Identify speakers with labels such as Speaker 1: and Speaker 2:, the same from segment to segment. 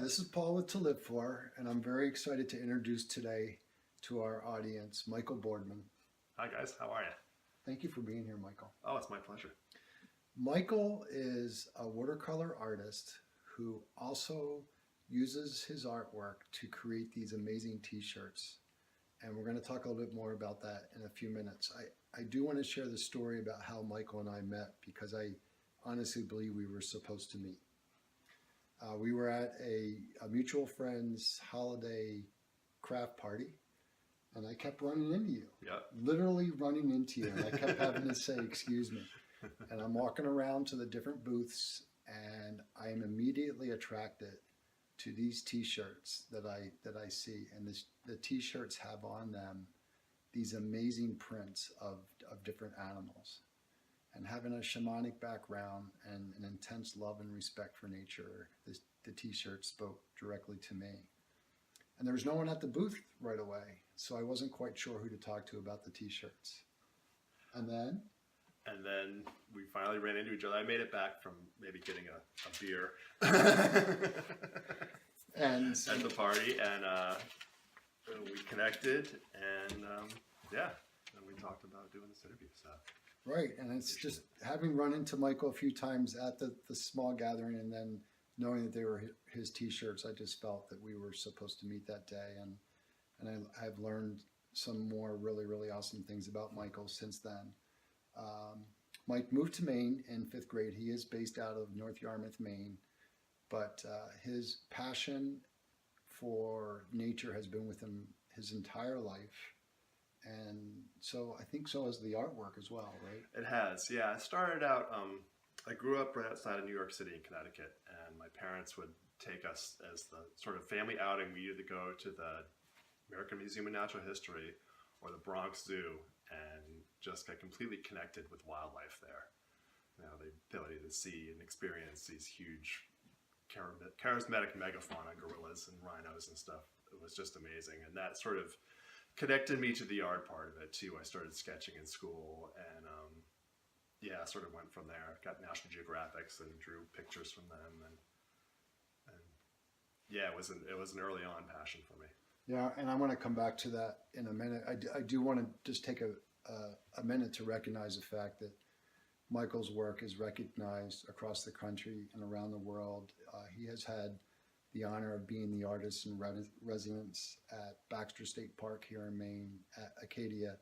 Speaker 1: this is Paul with To Live For, and I'm very excited to introduce today to our audience Michael Boardman.
Speaker 2: Hi guys, how are you?
Speaker 1: Thank you for being here, Michael.
Speaker 2: Oh, it's my pleasure.
Speaker 1: Michael is a watercolor artist who also uses his artwork to create these amazing t-shirts. And we're going to talk a little bit more about that in a few minutes. I do want to share the story about how Michael and I met because I honestly believe we were supposed to meet. We were at a mutual friend's holiday craft party, and I kept running into you.
Speaker 2: Yep.
Speaker 1: Literally running into you, and I kept having to say, excuse me. And I'm walking around to the different booths, and I am immediately attracted to these t-shirts that I see. And the t-shirts have on them these amazing prints of different animals. And having a shamanic background and an intense love and respect for nature, the t-shirt spoke directly to me. And there was no one at the booth right away, so I wasn't quite sure who to talk to about the t-shirts. And then
Speaker 2: we finally ran into each other. I made it back from maybe getting a beer
Speaker 1: and
Speaker 2: at the party, and we connected, and and we talked about doing this interview. So.
Speaker 1: Right, and it's just having run into Michael a few times at the small gathering, and then knowing that they were his t-shirts, I just felt that we were supposed to meet that day, and I've learned some more really, really awesome things about Michael since then. Mike moved to Maine in 5th grade. He is based out of North Yarmouth, Maine, but his passion for nature has been with him his entire life. And so I think so has the artwork as well, right?
Speaker 2: It has, yeah. I started out, I grew up right outside of New York City in Connecticut, and my parents would take us as the sort of family outing. We either go to the American Museum of Natural History or the Bronx Zoo and just get completely connected with wildlife there. You know, the ability to see and experience these huge charismatic megafauna, gorillas and rhinos and stuff. It was just amazing. And that sort of connected me to the art part of it too. I started sketching in school, and sort of went from there. Got National Geographics and drew pictures from them, and yeah, it was an early on passion for me.
Speaker 1: Yeah, and I want to come back to that in a minute. I do want to just take a minute to recognize the fact that Michael's work is recognized across the country and around the world. He has had the honor of being the artist in residence at Baxter State Park here in Maine, at Acadia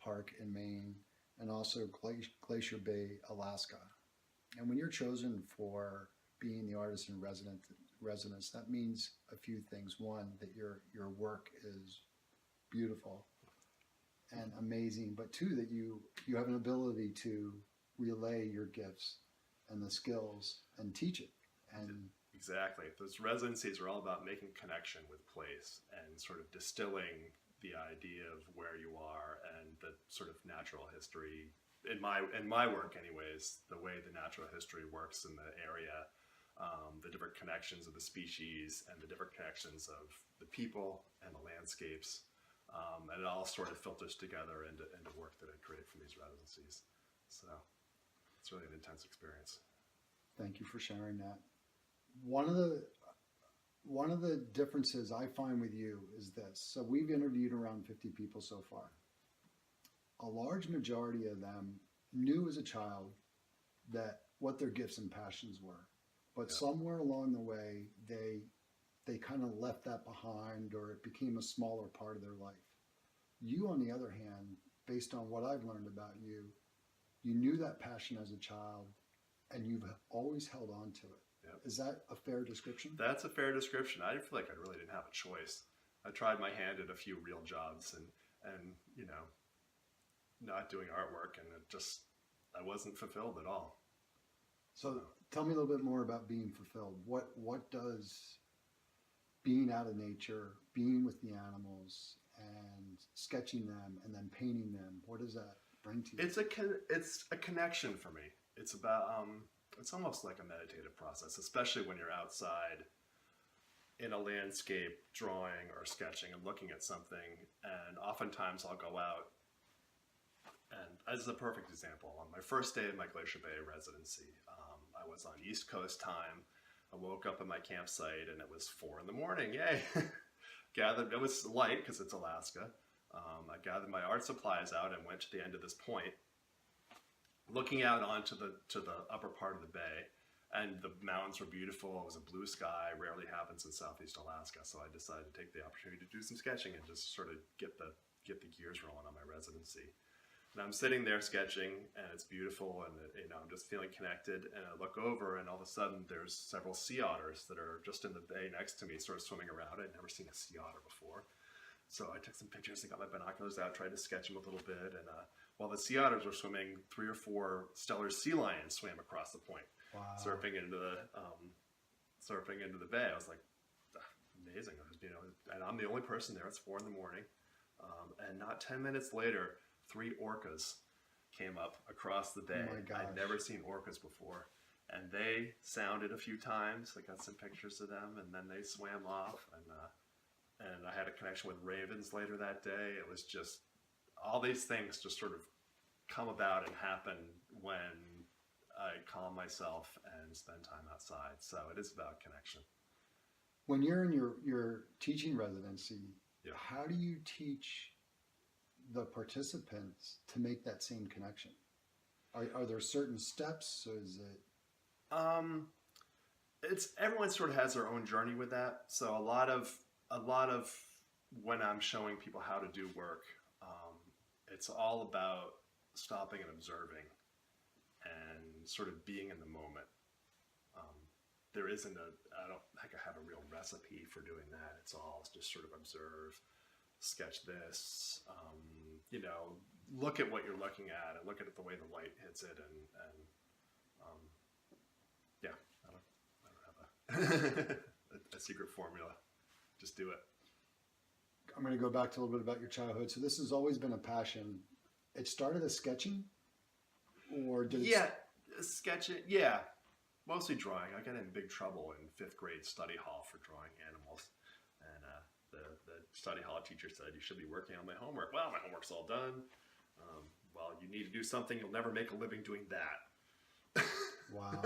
Speaker 1: Park in Maine, and also Glacier Bay, Alaska. And when you're chosen for being the artist in residence, that means a few things. One, that your work is beautiful and amazing, but two, that you have an ability to relay your gifts and the skills and teach it. And
Speaker 2: exactly. Those residencies are all about making connection with place and sort of distilling the idea of where you are and the sort of natural history. In my work anyways, the way the natural history works in the area, the different connections of the species and the different connections of the people and the landscapes. And it all sort of filters together into work that I create from these residencies. So it's really an intense experience.
Speaker 1: Thank you for sharing that. One of the differences I find with you is this. So we've interviewed around 50 people so far. A large majority of them knew as a child that what their gifts and passions were. But somewhere along the way, they kind of left that behind, or it became a smaller part of their life. You, on the other hand, based on what I've learned about you, you knew that passion as a child, and you've always held on to it.
Speaker 2: Yep.
Speaker 1: Is that a fair description?
Speaker 2: That's a fair description. I feel like I really didn't have a choice. I tried my hand at a few real jobs and you know, not doing artwork, and I wasn't fulfilled at all.
Speaker 1: So tell me a little bit more about being fulfilled. What does being out of nature, being with the animals and sketching them and then painting them, what does that bring to you?
Speaker 2: It's a connection for me. It's about it's almost like a meditative process, especially when you're outside in a landscape drawing or sketching and looking at something. And oftentimes I'll go out, and as a perfect example, on my first day of my Glacier Bay residency, I was on East Coast time. I woke up at my campsite and it was 4 in the morning. Yay! It was light because it's Alaska. I gathered my art supplies out and went to the end of this point, looking out onto the upper part of the bay, and the mountains were beautiful. It was a blue sky, rarely happens in Southeast Alaska. So I decided to take the opportunity to do some sketching and just sort of get the gears rolling on my residency. And I'm sitting there sketching, and it's beautiful, and I'm just feeling connected. And I look over, and all of a sudden, there's several sea otters that are just in the bay next to me, sort of swimming around. I'd never seen a sea otter before. So I took some pictures and got my binoculars out, tried to sketch them a little bit. And while the sea otters were swimming, 3 or 4 stellar sea lions swam across the point,
Speaker 1: Wow.
Speaker 2: surfing into the bay. I was like, amazing, and I'm the only person there. It's 4 in the morning, and not 10 minutes later, 3 orcas came up across the bay.
Speaker 1: Oh my gosh.
Speaker 2: I'd never seen orcas before, and they sounded a few times. I got some pictures of them, and then they swam off, and I had a connection with ravens later that day. It was just, all these things just sort of come about and happen when I calm myself and spend time outside. So it is about connection.
Speaker 1: When you're in your teaching residency,
Speaker 2: Yeah.
Speaker 1: how do you teach the participants to make that same connection? Are there certain steps? Or is it?
Speaker 2: Everyone sort of has their own journey with that. So a lot of when I'm showing people how to do work, it's all about stopping and observing and sort of being in the moment. There isn't I don't think I have a real recipe for doing that. It's just sort of observe, sketch this, look at what you're looking at and look at it the way the light hits it, and yeah, I don't have a secret formula. Just do it.
Speaker 1: I'm going to go back to a little bit about your childhood. So this has always been a passion. It started as sketching, or did it?
Speaker 2: Yeah, sketching. Yeah, mostly drawing. I got in big trouble in 5th grade study hall for drawing animals, and the study hall teacher said, "You should be working on my homework." Well, my homework's all done. Well, you need to do something. You'll never make a living doing that.
Speaker 1: Wow.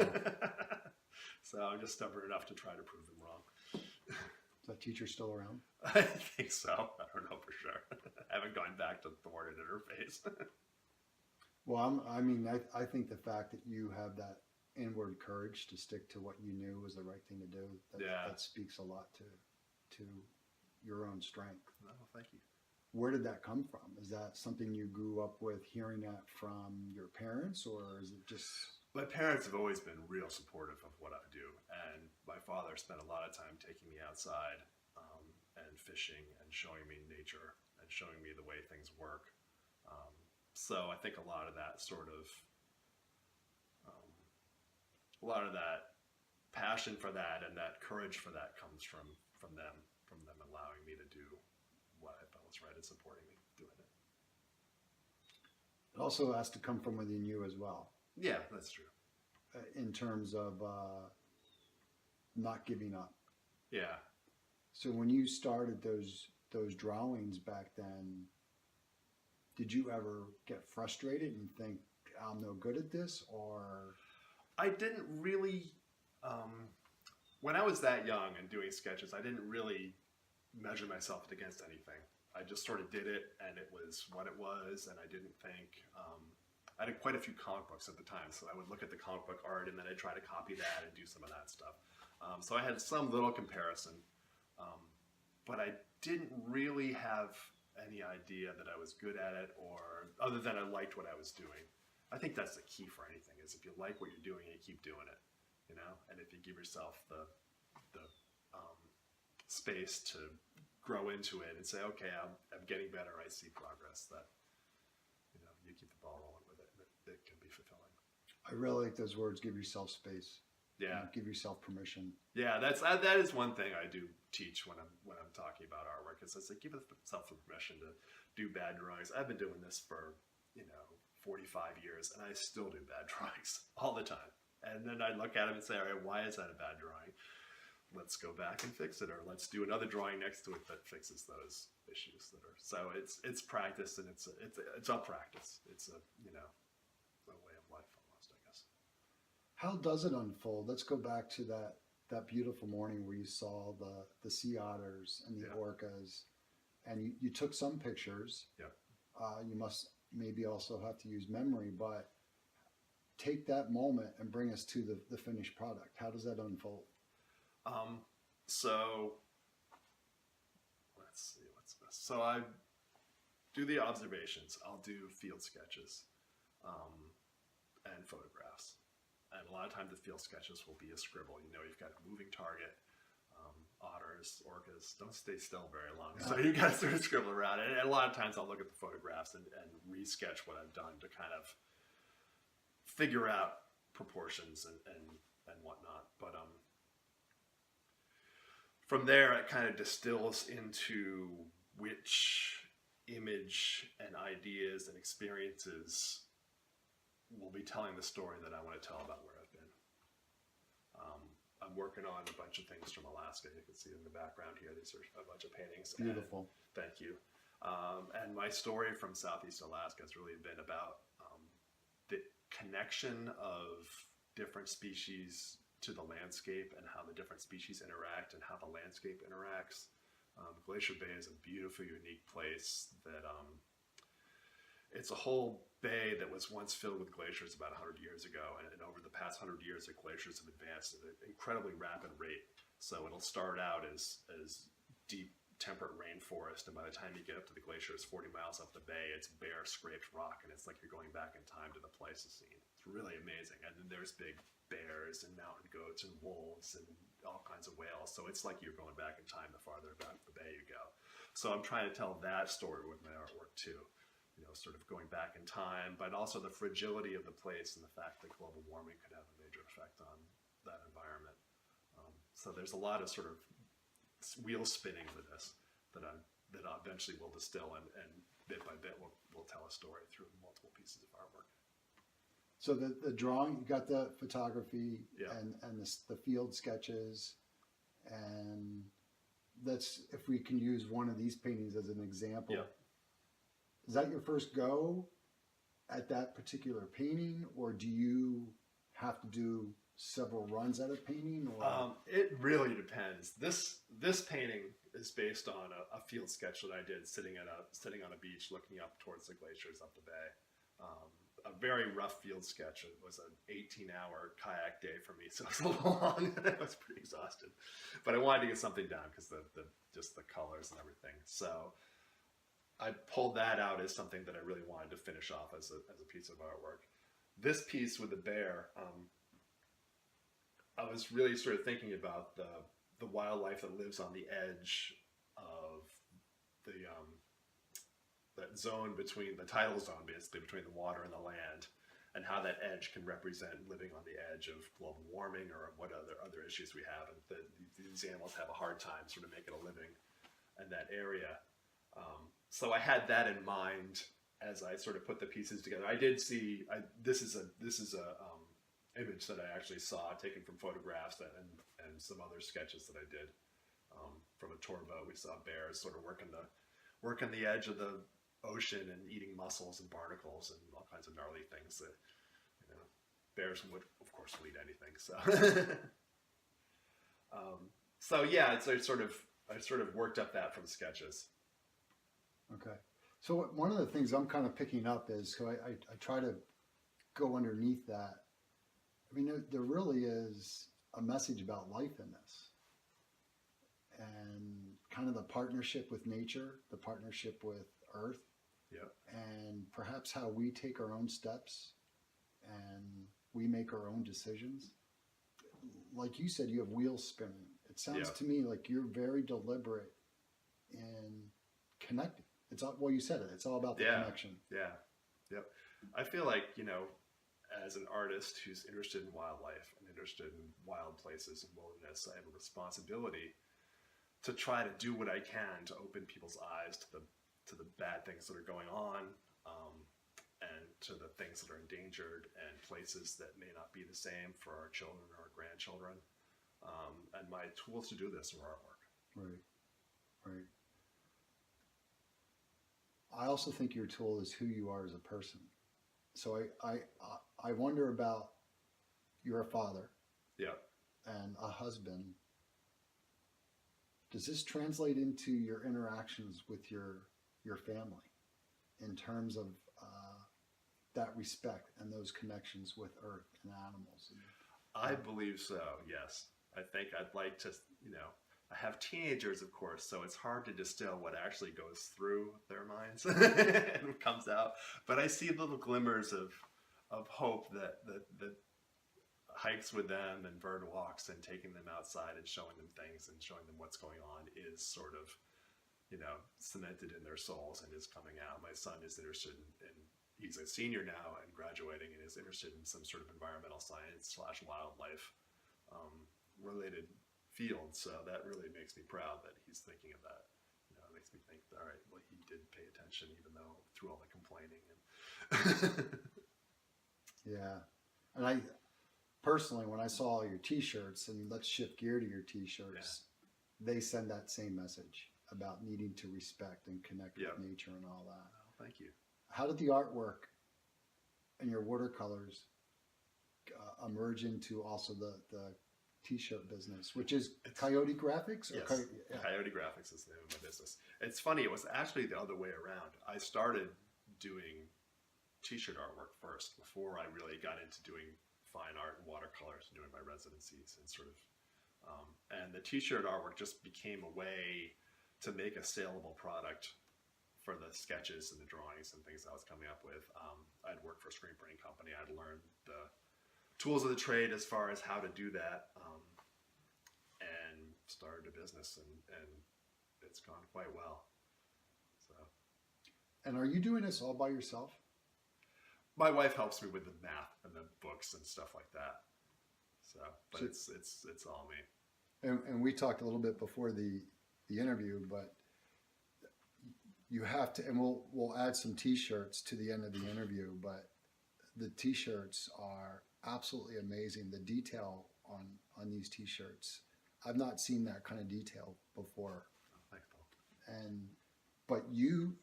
Speaker 2: So I'm just stubborn enough to try to prove them wrong.
Speaker 1: Is that teacher still around?
Speaker 2: I think so. I don't know for sure. I haven't gone back to thorn it in her face.
Speaker 1: Well, I think the fact that you have that inward courage to stick to what you knew was the right thing to do, that speaks a lot to your own strength.
Speaker 2: Oh, thank you.
Speaker 1: Where did that come from? Is that something you grew up with, hearing that from your parents, or is it just...
Speaker 2: My parents have always been real supportive of what I do, and my father spent a lot of time taking me outside and fishing and showing me nature and showing me the way things work. So I think a lot of that passion for that and that courage for that comes from them allowing me to do what I felt was right and supporting me doing it.
Speaker 1: It also has to come from within you as well.
Speaker 2: Yeah, that's true.
Speaker 1: In terms of not giving up.
Speaker 2: Yeah.
Speaker 1: So when you started those drawings back then, did you ever get frustrated and think, I'm no good at this? Or
Speaker 2: I didn't really, when I was that young and doing sketches, I didn't really measure myself against anything. I just sort of did it, and it was what it was, and I didn't think, I had quite a few comic books at the time, so I would look at the comic book art, and then I'd try to copy that and do some of that stuff. So I had some little comparison, but I didn't really have any idea that I was good at it, or other than I liked what I was doing. I think that's the key for anything, is if you like what you're doing, you keep doing it, and if you give yourself the space to grow into it and say, okay, I'm getting better, I see progress, that you keep the ball rolling with it, and it can be fulfilling.
Speaker 1: I really like those words, give yourself space.
Speaker 2: Yeah.
Speaker 1: Give yourself permission.
Speaker 2: Yeah, that is one thing I do teach when I'm talking about artwork, is I say, give yourself the permission to do bad drawings. I've been doing this for 45 years, and I still do bad drawings all the time. And then I look at them and say, all right, why is that a bad drawing? Let's go back and fix it, or let's do another drawing next to it that fixes those issues that are. So it's practice, and it's a practice. It's a way of life almost, I guess.
Speaker 1: How does it unfold? Let's go back to that that beautiful morning where you saw the sea otters and the orcas, and you took some pictures.
Speaker 2: Yeah.
Speaker 1: You must maybe also have to use memory, but take that moment and bring us to the finished product. How does that unfold?
Speaker 2: So let's see what's best. So I do the observations. I'll do field sketches and photographs. And a lot of times the field sketches will be a scribble. You know, you've got a moving target. Otters, orcas don't stay still very long. So you got to sort of scribble around. And a lot of times I'll look at the photographs and re-sketch what I've done to kind of figure out proportions and whatnot. But from there, it kind of distills into which image and ideas and experiences will be telling the story that I want to tell about where I've been. I'm working on a bunch of things from Alaska. You can see in the background here. These are a bunch of paintings.
Speaker 1: Beautiful.
Speaker 2: Thank you. And my story from Southeast Alaska has really been about the connection of different species to the landscape and how the different species interact and how the landscape interacts. Glacier Bay is a beautiful, unique place that it's a whole bay that was once filled with glaciers about 100 years ago. And over the past 100 years, the glaciers have advanced at an incredibly rapid rate. So it'll start out as deep temperate rainforest, and by the time you get up to the glaciers 40 miles up the bay, it's bare scraped rock, and it's like you're going back in time to the Pleistocene. It's really amazing. And then there's big bears and mountain goats and wolves and all kinds of whales. So it's like you're going back in time the farther back the bay you go. So I'm trying to tell that story with my artwork too. You know, sort of going back in time, but also the fragility of the place and the fact that global warming could have a major effect on that environment. So there's a lot of sort of wheel spinning with this that I eventually will distill and bit by bit will tell a story through multiple pieces of artwork.
Speaker 1: So the drawing, you got the photography and the field sketches, and that's, if we can use one of these paintings as an example.
Speaker 2: Yeah.
Speaker 1: Is that your first go at that particular painting, or do you have to do several runs at a painting? Or?
Speaker 2: It really depends. This painting is based on a field sketch that I did sitting on a beach looking up towards the glaciers up the bay. A very rough field sketch. It was an 18-hour kayak day for me, so it was a little long and I was pretty exhausted. But I wanted to get something done because just the colors and everything. So I pulled that out as something that I really wanted to finish off as a piece of artwork. This piece with the bear, I was really sort of thinking about the wildlife that lives on the edge of that zone between the tidal zone, basically between the water and the land, and how that edge can represent living on the edge of global warming or what other issues we have, and these animals have a hard time sort of making a living in that area. So I had that in mind as I sort of put the pieces together. I did see this is a image that I actually saw taken from photographs and some other sketches that I did from a tour boat. We saw bears sort of working the edge of the ocean and eating mussels and barnacles and all kinds of gnarly things that, you know, bears would, of course, will eat anything. So, so yeah, I sort of worked up that from sketches.
Speaker 1: Okay. So one of the things I'm kind of picking up is, so I try to go underneath that. I mean, there really is a message about life in this, and kind of the partnership with nature, the partnership with Earth, and perhaps how we take our own steps and we make our own decisions. Like you said, you have wheels spinning. It sounds to me like you're very deliberate in connecting. It's all, well, you said it. It's all about the connection.
Speaker 2: Yeah. Yep. I feel like, you know, as an artist who's interested in wildlife and interested in wild places and wilderness, I have a responsibility to try to do what I can to open people's eyes to the bad things that are going on, and to the things that are endangered and places that may not be the same for our children or our grandchildren. And my tools to do this are artwork.
Speaker 1: Right. I also think your tool is who you are as a person. So I wonder about, you're a father.
Speaker 2: Yeah.
Speaker 1: and a husband, does this translate into your interactions with your family in terms of that respect and those connections with earth and animals?
Speaker 2: I believe so, yes. I think I'd like to, I have teenagers, of course, so it's hard to distill what actually goes through their minds and comes out. But I see little glimmers of hope that hikes with them and bird walks and taking them outside and showing them things and showing them what's going on is sort of, cemented in their souls and is coming out. My son is interested in he's a senior now and graduating and is interested in some sort of environmental science / wildlife related field. So that really makes me proud that he's thinking of that. It makes me think, all right, well, he did pay attention even though through all the complaining.
Speaker 1: Yeah. And I personally, when I saw your t-shirts, and let's shift gear to your t-shirts, they send that same message about needing to respect and connect with nature and all that.
Speaker 2: Oh, thank you.
Speaker 1: How did the artwork and your watercolors emerge into also the t-shirt business, which is Coyote Graphics? Or
Speaker 2: Yes, Coyote Graphics is the name of my business. It's funny, it was actually the other way around. I started doing t-shirt artwork first before I really got into doing fine art and watercolors and doing my residencies and sort of, and the t-shirt artwork just became a way to make a saleable product for the sketches and the drawings and things I was coming up with. I'd worked for a screen printing company. I'd learned the tools of the trade as far as how to do that, and started a business, and it's gone quite well. So.
Speaker 1: And are you doing this all by yourself?
Speaker 2: My wife helps me with the math and the books and stuff like that. So, but it's all me.
Speaker 1: And we talked a little bit before the interview, but you have to, and we'll add some t-shirts to the end of the interview, but the t-shirts are absolutely amazing. The detail on these t-shirts, I've not seen that kind of detail before.
Speaker 2: Oh, thanks, Paul.
Speaker 1: But you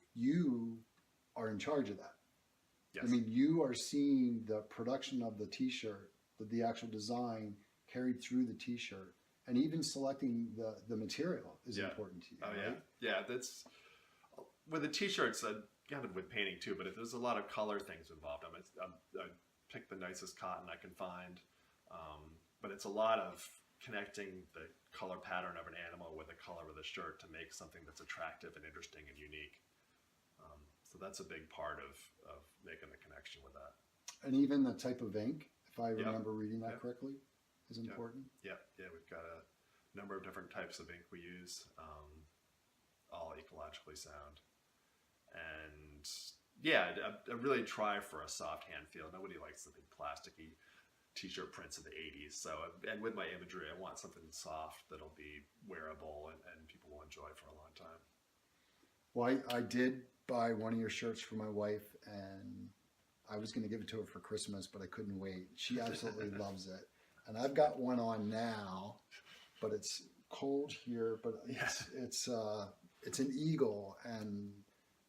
Speaker 1: are in charge of that.
Speaker 2: Yes.
Speaker 1: I mean, you are seeing the production of the t-shirt, the actual design carried through the t-shirt, and even selecting the material is important to you.
Speaker 2: Oh,
Speaker 1: right?
Speaker 2: yeah. That's with the t-shirts, kind of with painting too, but if there's a lot of color things involved. I pick the nicest cotton I can find, but it's a lot of connecting the color pattern of an animal with the color of the shirt to make something that's attractive and interesting and unique. So that's a big part of making the connection with that.
Speaker 1: And even the type of ink, if I remember reading that correctly, is important.
Speaker 2: Yeah, we've got a number of different types of ink we use, all ecologically sound. And I really try for a soft hand feel. Nobody likes the big plasticky t-shirt prints of the 80s. So, and with my imagery, I want something soft that'll be wearable and people will enjoy for a long time.
Speaker 1: Well, I did buy one of your shirts for my wife, and I was going to give it to her for Christmas, but I couldn't wait. She absolutely loves it. And I've got one on now, but it's cold here, but it's an eagle, and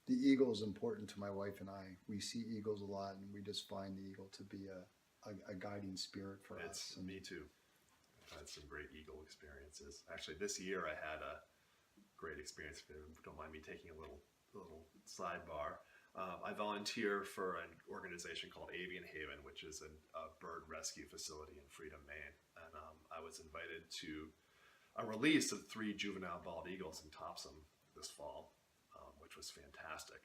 Speaker 1: the eagle is important to my wife and I. We see eagles a lot, and we just find the eagle to be a guiding spirit for us.
Speaker 2: Me too. I've had some great eagle experiences. Actually, this year I had a great experience. If you don't mind me taking a little sidebar. I volunteer for an organization called Avid Haven, which is a bird rescue facility in Freedom, Maine. And I was invited to a release of 3 juvenile bald eagles in Topsom this fall, which was fantastic.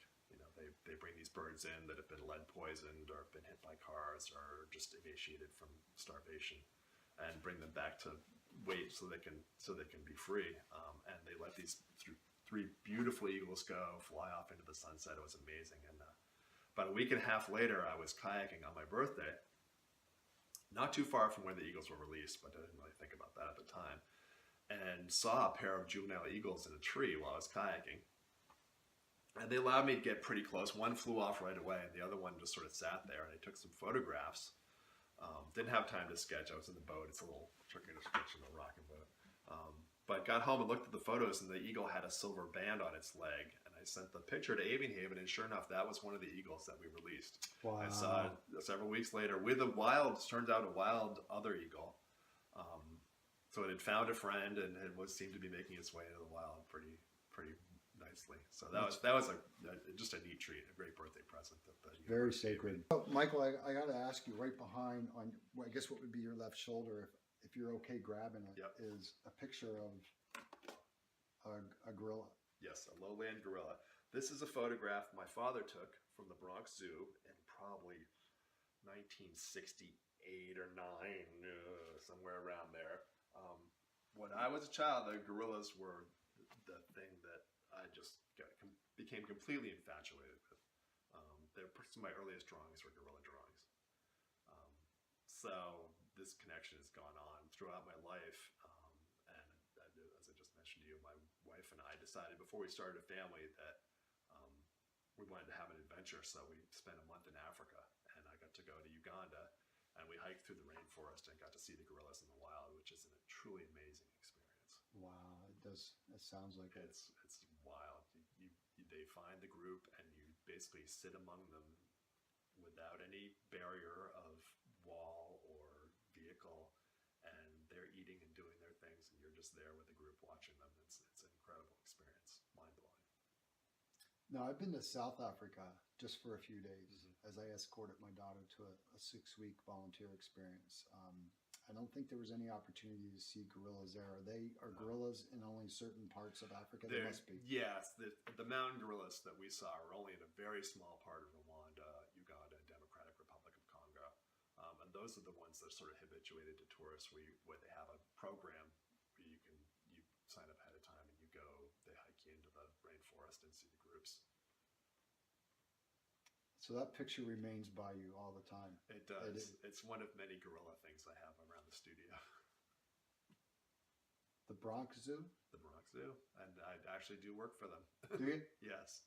Speaker 2: They bring these birds in that have been lead poisoned or have been hit by cars or just emaciated from starvation, and bring them back to weight so they can be free. And they let these 3 beautiful eagles go, fly off into the sunset. It was amazing. And about a week and a half later, I was kayaking on my birthday, not too far from where the eagles were released, but I didn't really think about that at the time, and saw a pair of juvenile eagles in a tree while I was kayaking. And they allowed me to get pretty close. One flew off right away, and the other one just sort of sat there, and I took some photographs. Didn't have time to sketch. I was in the boat. It's a little tricky to sketch in a rocking boat. But got home and looked at the photos, and the eagle had a silver band on its leg. And I sent the picture to Avid Haven, and sure enough, that was one of the eagles that we released.
Speaker 1: Wow.
Speaker 2: I saw it several weeks later with a wild other eagle. So it had found a friend and seemed to be making its way into the wild pretty nicely. So that was just a neat treat, a great birthday present.
Speaker 1: Very sacred. Oh, Michael, I got to ask you, right behind on, well, I guess what would be your left shoulder, if you're okay grabbing it,
Speaker 2: Yep.
Speaker 1: is a picture of a gorilla.
Speaker 2: Yes, a lowland gorilla. This is a photograph my father took from the Bronx Zoo in probably 1968 or 9, somewhere around there. When I was a child, the gorillas were the thing that I just became completely infatuated with. Some of my earliest drawings were gorilla drawings. So this connection has gone on throughout my life. And as I just mentioned to you, my wife and I decided before we started a family that we wanted to have an adventure. So we spent a month in Africa, and I got to go to Uganda, and we hiked through the rainforest and got to see the gorillas in the wild, which is a truly amazing experience.
Speaker 1: Wow, it does. It sounds like
Speaker 2: it's wild. They find the group, and you basically sit among them without any barrier of wall or vehicle, and they're eating and doing their things, and you're just there with the group watching them. It's an incredible experience, mind blowing.
Speaker 1: Now, I've been to South Africa just for a few days as I escorted my daughter to a 6-week volunteer experience. I don't think there was any opportunity to see gorillas there. Are gorillas in only certain parts of Africa? There must be.
Speaker 2: Yes, the mountain gorillas that we saw are only in a very small part of Rwanda, Uganda, and Democratic Republic of Congo. And those are the ones that are sort of habituated to tourists where they have a program where you sign up ahead of time and you go, they hike you into the rainforest and see the groups.
Speaker 1: So that picture remains by you all the time.
Speaker 2: It does. It's one of many gorilla things I have around the studio.
Speaker 1: The Bronx Zoo?
Speaker 2: The Bronx Zoo. And I actually do work for them.
Speaker 1: Do you?
Speaker 2: Yes.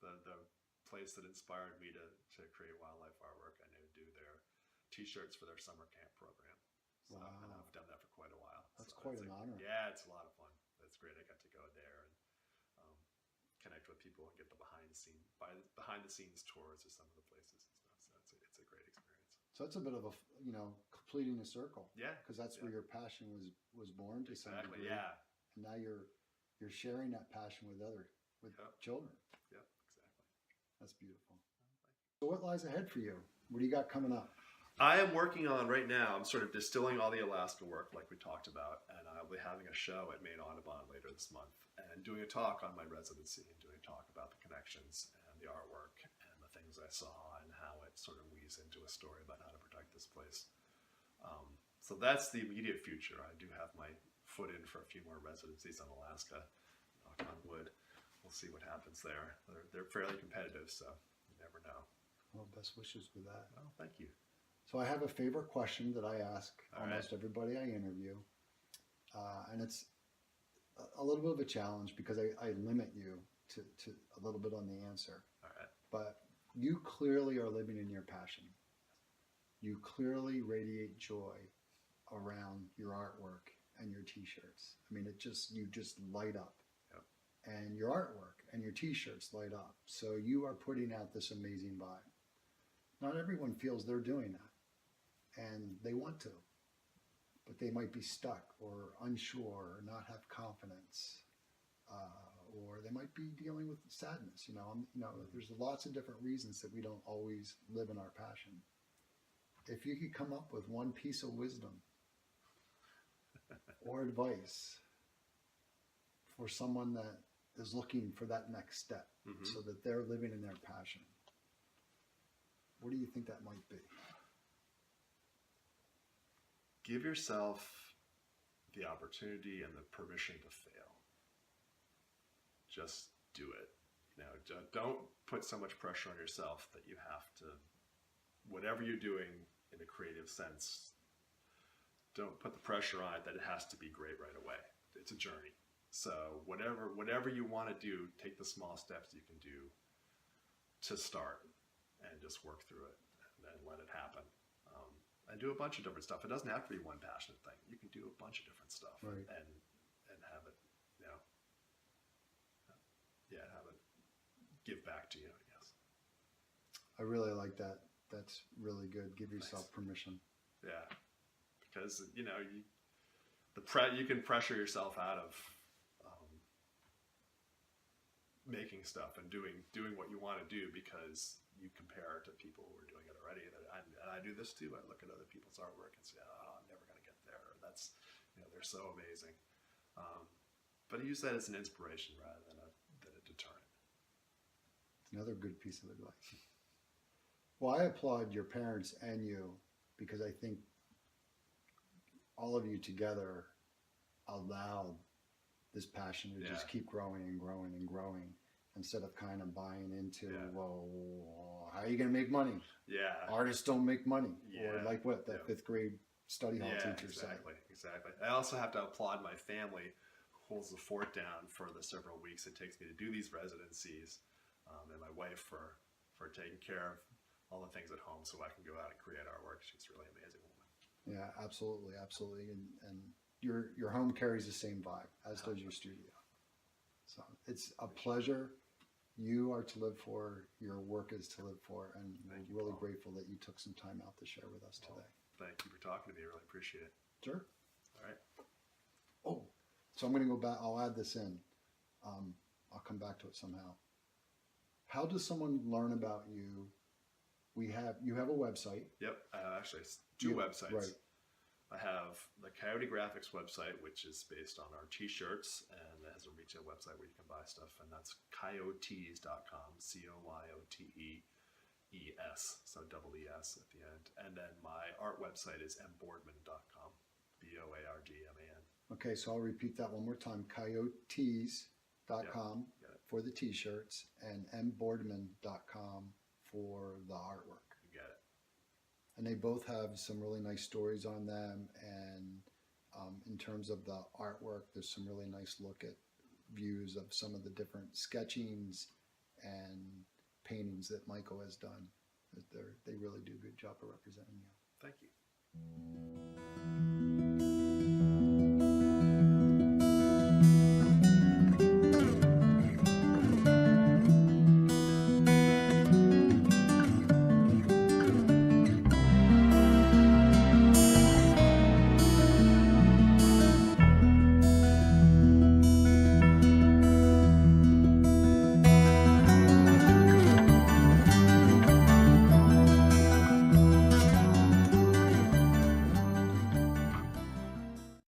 Speaker 2: The place that inspired me to create wildlife artwork. I do their t-shirts for their summer camp program. So,
Speaker 1: wow.
Speaker 2: And I've done that for quite a while.
Speaker 1: That's quite an honor.
Speaker 2: Yeah, it's a lot of fun. It's great. I got to go there and connect with people and get the behind the scenes tours of some of the places and stuff. So it's a great experience.
Speaker 1: So it's a bit of a, completing a circle.
Speaker 2: Yeah.
Speaker 1: Because that's where your passion was born to some degree.
Speaker 2: Yeah.
Speaker 1: And now you're sharing that passion with children.
Speaker 2: Yeah, exactly.
Speaker 1: That's beautiful. So what lies ahead for you? What do you got coming up?
Speaker 2: I am working on right now. I'm sort of distilling all the Alaska work like we talked about, and I'll be having a show at Maine Audubon later this month and doing a talk on my residency and doing a talk about the connections and the artwork and the things I saw and how it sort of weaves into a story about how to protect this place. So that's the immediate future. I do have my foot in for a few more residencies in Alaska. Knock on wood. We'll see what happens there. They're fairly competitive, so you never know.
Speaker 1: Well, best wishes with that.
Speaker 2: Well, thank you.
Speaker 1: So I have a favorite question that I ask almost
Speaker 2: right.
Speaker 1: everybody I interview. And it's a little bit of a challenge because I limit you to a little bit on the answer.
Speaker 2: All right.
Speaker 1: But you clearly are living in your passion. You clearly radiate joy around your artwork and your t-shirts. I mean, you just light up.
Speaker 2: Yep.
Speaker 1: And your artwork and your t-shirts light up. So you are putting out this amazing vibe. Not everyone feels they're doing that. And they want to, but they might be stuck or unsure or not have confidence, or they might be dealing with sadness. There's lots of different reasons that we don't always live in our passion. If you could come up with one piece of wisdom or advice for someone that is looking for that next step, so that they're living in their passion, what do you think that might be?
Speaker 2: Give yourself the opportunity and the permission to fail. Just do it. Don't put so much pressure on yourself that you have to, whatever you're doing in a creative sense, don't put the pressure on it that it has to be great right away. It's a journey. So whatever you want to do, take the small steps you can do to start and just work through it and then let it happen. And do a bunch of different stuff. It doesn't have to be one passionate thing. You can do a bunch of different stuff,
Speaker 1: right.
Speaker 2: and have it, have it give back to you, I guess.
Speaker 1: I really like that. That's really good. Give yourself permission.
Speaker 2: Yeah, because you can pressure yourself out of making stuff and doing what you want to do because you compare to people who are doing it already. And I do this too. I look at other people's artwork and say, oh, I'm never going to get there. Or that's, they're so amazing. But I use that as an inspiration rather than a deterrent.
Speaker 1: Another good piece of advice. Well, I applaud your parents and you because I think all of you together allowed this passion to just keep growing and growing and growing instead of kind of buying into, well, how are you going to make money?
Speaker 2: Yeah.
Speaker 1: Artists don't make money.
Speaker 2: Yeah.
Speaker 1: Or like what that fifth grade study hall teacher said.
Speaker 2: Exactly. I also have to applaud my family who holds the fort down for the several weeks it takes me to do these residencies, and my wife for taking care of all the things at home so I can go out and create artwork. She's a really amazing woman.
Speaker 1: Yeah, absolutely. And your home carries the same vibe, as does your studio. So it's a pleasure. You are to live for, your work is to live for, and we're really grateful that you took some time out to share with us today.
Speaker 2: Thank you for talking to me. I really appreciate it.
Speaker 1: Sure.
Speaker 2: All right.
Speaker 1: Oh, so I'm going to go back. I'll add this in. I'll come back to it somehow. How does someone learn about you? You have a website.
Speaker 2: Yep. Actually, it's two websites.
Speaker 1: Right.
Speaker 2: I have the Coyote Graphics website, which is based on our t-shirts, and it has a retail website where you can buy stuff, and that's coyotes.com, COYOTEES, so double ES at the end. And then my art website is mboardman.com, BOARDMAN.
Speaker 1: Okay, so I'll repeat that one more time. Coyotes.com for the t-shirts and mboardman.com for the artwork.
Speaker 2: You get it.
Speaker 1: And they both have some really nice stories on them. And in terms of the artwork, there's some really nice look at views of some of the different sketchings and paintings that Michael has done. They really do a good job of representing you.
Speaker 2: Thank you.